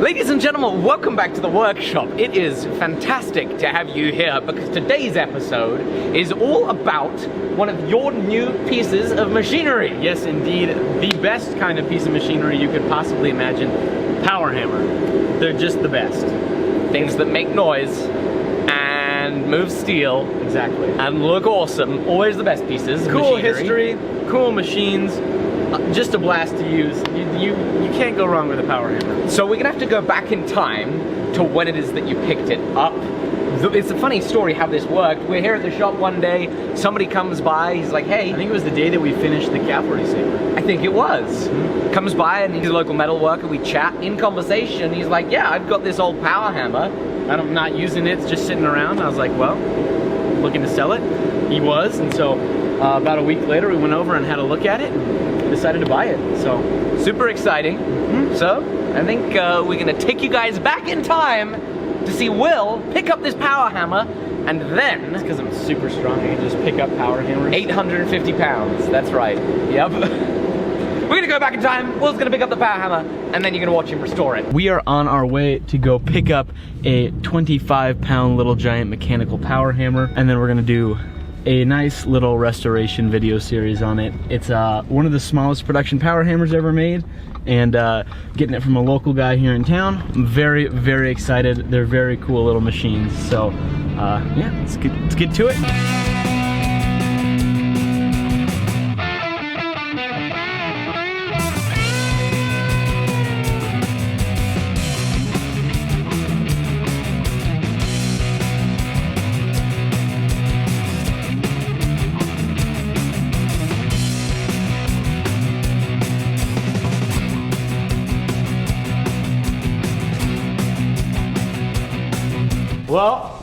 Ladies and gentlemen, welcome back to the workshop. It is fantastic to have you here because today's episode is all about one of your new pieces of machinery. Yes, indeed, the best kind of piece of machinery you could possibly imagine. Powerhammer. They're just the best. Things that make noise and move steel. Exactly. And look awesome. Always the best pieces of Cool machinery. history, cool machines, just a blast to use. You can't go wrong with a Powerhammer. So we're gonna have to go back in time to when it is that you picked it up. It's a funny story how this worked. We're here at the shop one day, somebody comes by, he's like, hey. I think it was the day that we finished the cavalry saber. I think it was. Comes by and he's a local metal worker, we chat, in conversation, he's like, yeah, I've got this old Powerhammer. I'm not using it, it's just sitting around. I was like, well, looking to sell it. He was, and so about a week later we went over and had a look at it and decided to buy it. So super exciting. So I think we're gonna take you guys back in time to see Will pick up this Powerhammer, and then it's because I'm super strong, I can just pick up Powerhammers. 850 pounds, that's right. Yep. We're gonna go back in time, Will's gonna pick up the Powerhammer, and then you're gonna watch him restore it. We are on our way to go pick up a 25-pound little giant mechanical Powerhammer, and then we're gonna do a nice little restoration video series on it. It's one of the smallest production Powerhammers ever made, and getting it from a local guy here in town. I'm very, very excited. They're very cool little machines. So yeah, let's get to it. Well,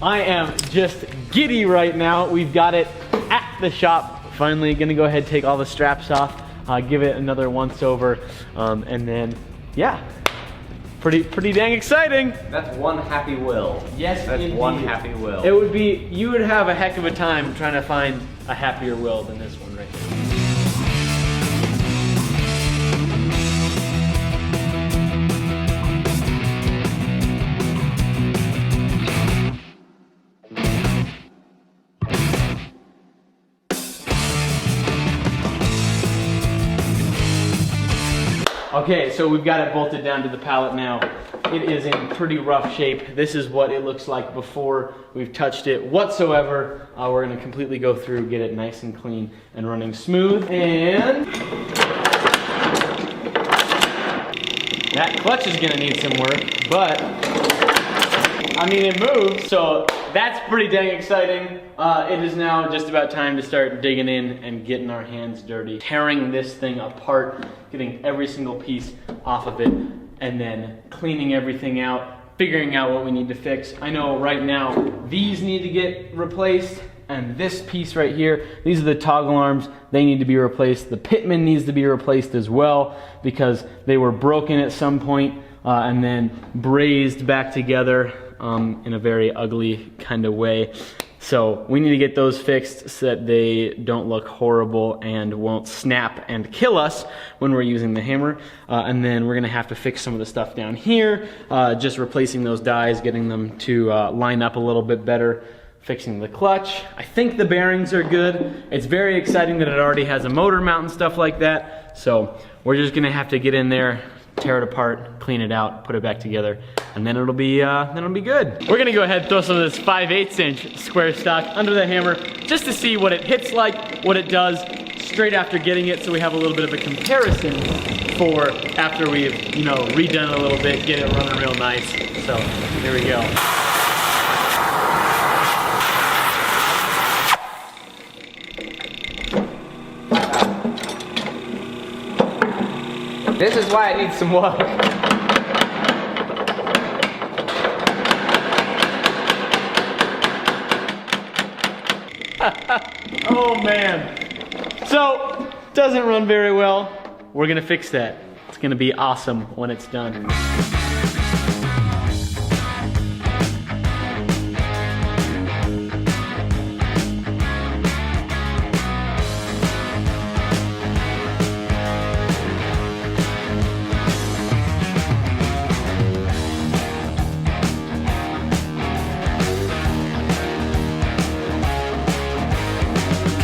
I am just giddy right now. We've got it at the shop. Finally gonna go ahead, take all the straps off, give it another once over, and then, yeah, pretty dang exciting. That's one happy Will. Yes, that's indeed. one happy Will. It would be, you would have a heck of a time trying to find a happier Will than this one right here. Okay, so we've got it bolted down to the pallet now. It is in pretty rough shape. This is what it looks like before we've touched it whatsoever. We're gonna completely go through, get it nice and clean and running smooth. And that clutch is gonna need some work, but I mean, it moves, so that's pretty dang exciting. It is now just about time to start digging in and getting our hands dirty, tearing this thing apart, getting every single piece off of it, and then cleaning everything out, figuring out what we need to fix. I know right now, these need to get replaced, and this piece right here, these are the toggle arms, they need to be replaced. The pitman needs to be replaced as well, because they were broken at some point, and then brazed back together in a very ugly kind of way. So we need to get those fixed so that they don't look horrible and won't snap and kill us when we're using the hammer. And then we're gonna have to fix some of the stuff down here, just replacing those dies, getting them to line up a little bit better, fixing the clutch. I think the bearings are good. It's very exciting that it already has a motor mount and stuff like that. So we're just gonna have to get in there, tear it apart, clean it out, put it back together, and then it'll be good. We're gonna go ahead and throw some of this 5/8 inch square stock under the hammer just to see what it hits like, what it does straight after getting it, so we have a little bit of a comparison for after we've, you know, redone it a little bit, get it running real nice. So here we go. This is why I need some work. Oh man. So, doesn't run very well. We're gonna fix that. It's gonna be awesome when it's done.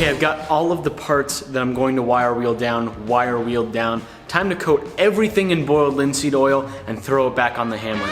Okay, I've got all of the parts that I'm going to wire wheel down. Time to coat everything in boiled linseed oil and throw it back on the hammer.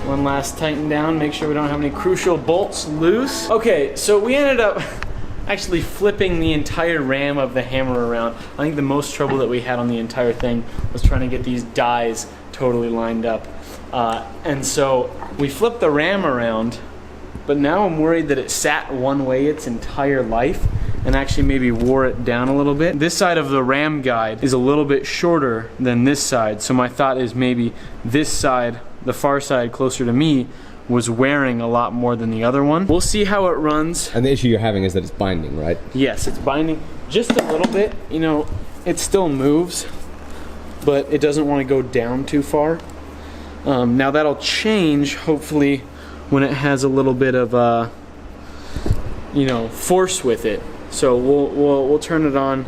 One last tighten down, make sure we don't have any crucial bolts loose. Okay, so we ended up actually flipping the entire ram of the hammer around. I think the most trouble that we had on the entire thing was trying to get these dies totally lined up. And so we flipped the ram around, but now I'm worried that it sat one way its entire life and actually maybe wore it down a little bit. This side of the ram guide is a little bit shorter than this side, so my thought is maybe this side, the far side closer to me, was wearing a lot more than the other one. We'll see how it runs. And the issue you're having is that it's binding, right? Yes, it's binding just a little bit. You know, it still moves, but it doesn't want to go down too far. Now that'll change, hopefully, when it has a little bit of, you know, force with it. So we'll turn it on,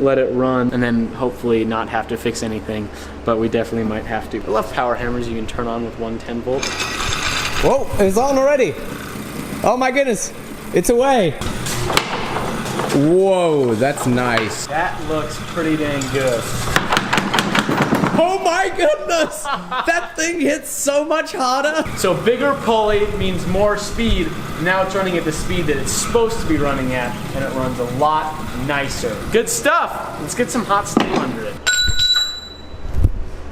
let it run, and then hopefully not have to fix anything, but we definitely might have to. I love power hammers you can turn on with 110 volt. Whoa, it's on already. Oh my goodness, it's away. Whoa, that's nice. That looks pretty dang good. Oh my goodness, that thing hits so much harder. So bigger pulley means more speed. Now it's running at the speed that it's supposed to be running at, and it runs a lot nicer. Good stuff. Let's get some hot steel under it.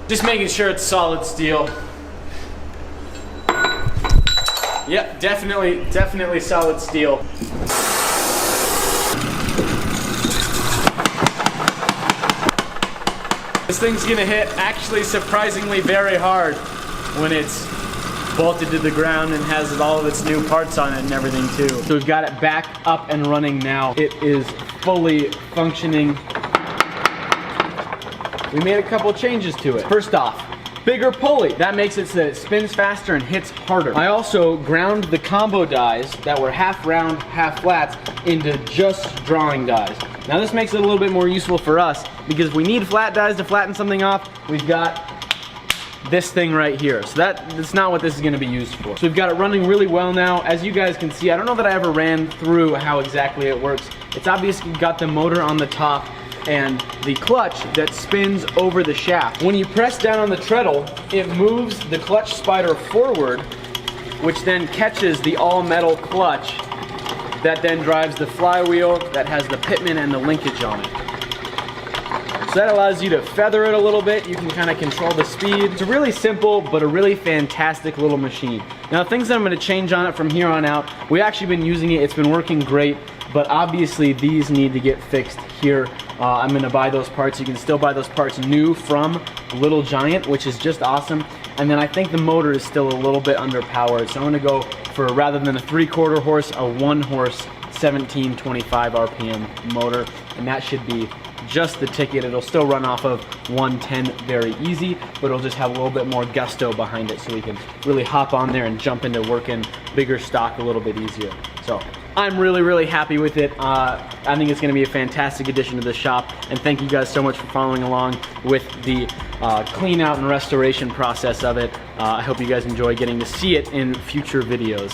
Just making sure it's solid steel. Yep, definitely solid steel. This thing's gonna hit actually surprisingly very hard when it's bolted to the ground and has all of its new parts on it and everything too. So we've got it back up and running now. It is fully functioning. We made a couple changes to it. First off, bigger pulley. That makes it so that it spins faster and hits harder. I also ground the combo dies that were half round, half flats into just drawing dies. Now this makes it a little bit more useful for us because if we need flat dies to flatten something off, we've got this thing right here. So that's not what this is gonna be used for. So we've got it running really well now. As you guys can see, I don't know that I ever ran through how exactly it works. It's obviously got the motor on the top and the clutch that spins over the shaft. When you press down on the treadle, it moves the clutch spider forward, which then catches the all-metal clutch that then drives the flywheel that has the pitman and the linkage on it. So that allows you to feather it a little bit. You can kind of control the speed. It's really simple, but a really fantastic little machine. Now, things that I'm gonna change on it from here on out, we've actually been using it, it's been working great, but obviously these need to get fixed here. I'm gonna buy those parts. You can still buy those parts new from Little Giant, which is just awesome. And then I think the motor is still a little bit underpowered, so I'm gonna go for, rather than a 3/4 horse, a 1 horse 1725 RPM motor, and that should be just the ticket. It'll still run off of 110 very easy, but it'll just have a little bit more gusto behind it so we can really hop on there and jump into working bigger stock a little bit easier. So I'm really happy with it. I think it's gonna be a fantastic addition to the shop, and thank you guys so much for following along with the clean out and restoration process of it. I hope you guys enjoy getting to see it in future videos.